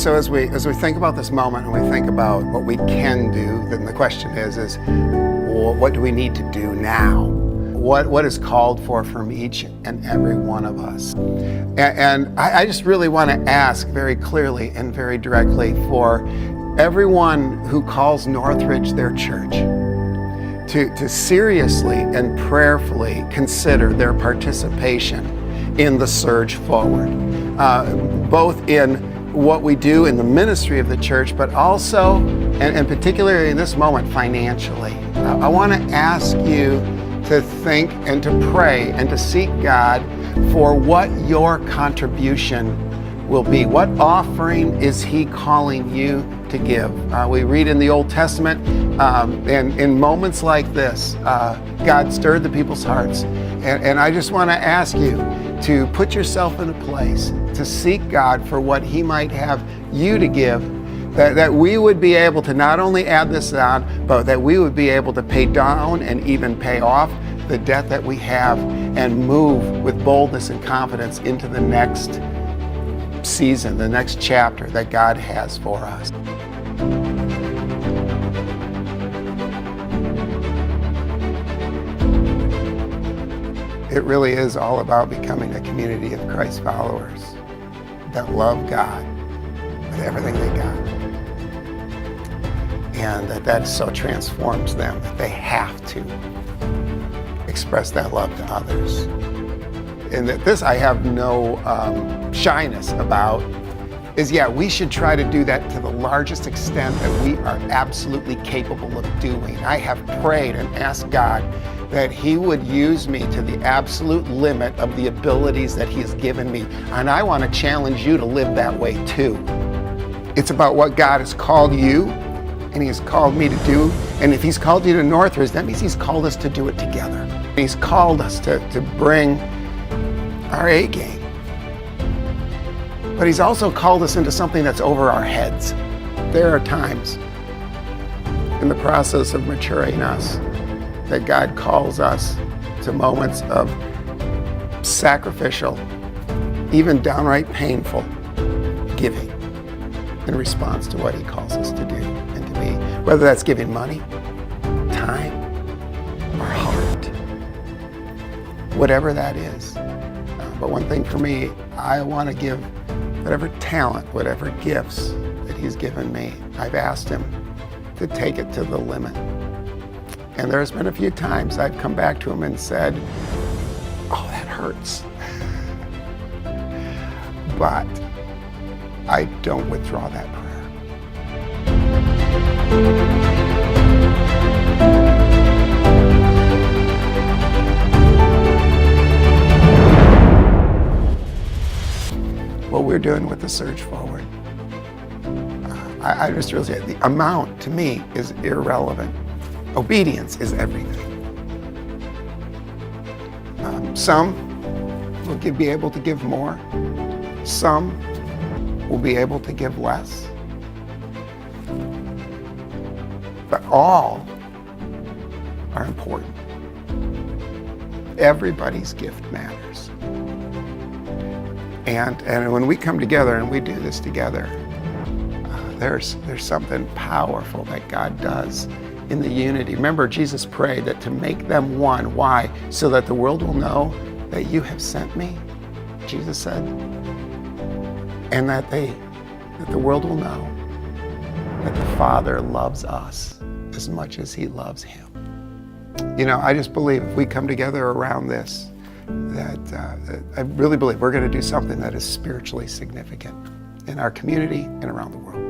So as we think about this moment and we think about what we can do, then the question is well, what do we need to do now? What is called for from each and every one of us? And I just really want to ask very clearly and very directly for everyone who calls Northridge their church to seriously and prayerfully consider their participation in the surge forward, both in what we do in the ministry of the church, but also, and particularly in this moment, financially. I want to ask you to think and to pray and to seek God for what your contribution will be. What offering is He calling you to give? We read in the Old Testament, and in moments like this, God stirred the people's hearts. And I just want to ask you to put yourself in a place to seek God for what He might have you to give, that we would be able to not only add this on, but that we would be able to pay down and even pay off the debt that we have and move with boldness and confidence into the next season, the next chapter that God has for us. It really is all about becoming a community of Christ followers that love God with everything they got. And that so transforms them that they have to express that love to others. And that this I have no shyness about is, we should try to do that to the largest extent that we are absolutely capable of doing. I have prayed and asked God that He would use me to the absolute limit of the abilities that He has given me. And I want to challenge you to live that way too. It's about what God has called you and He has called me to do. And if He's called you to Northridge, that means He's called us to do it together. He's called us to bring our A game. But He's also called us into something that's over our heads. There are times in the process of maturing us that God calls us to moments of sacrificial, even downright painful giving in response to what He calls us to do and to be. Whether that's giving money, time, or heart, whatever that is. But one thing for me, I want to give whatever talent, whatever gifts that He's given me. I've asked Him to take it to the limit. And there's been a few times I've come back to Him and said, oh, that hurts. But I don't withdraw that prayer. What we're doing with the Surge Forward, I just really say the amount to me is irrelevant. Obedience is everything. Some will be able to give more. Some will be able to give less. But all are important. Everybody's gift matters. And when we come together and we do this together, there's something powerful that God does in the unity. Remember, Jesus prayed that to make them one. Why? So that the world will know that you have sent me, Jesus said, and that the world will know that the Father loves us as much as He loves Him. I just believe if we come together around this, that I really believe we're going to do something that is spiritually significant in our community and around the world.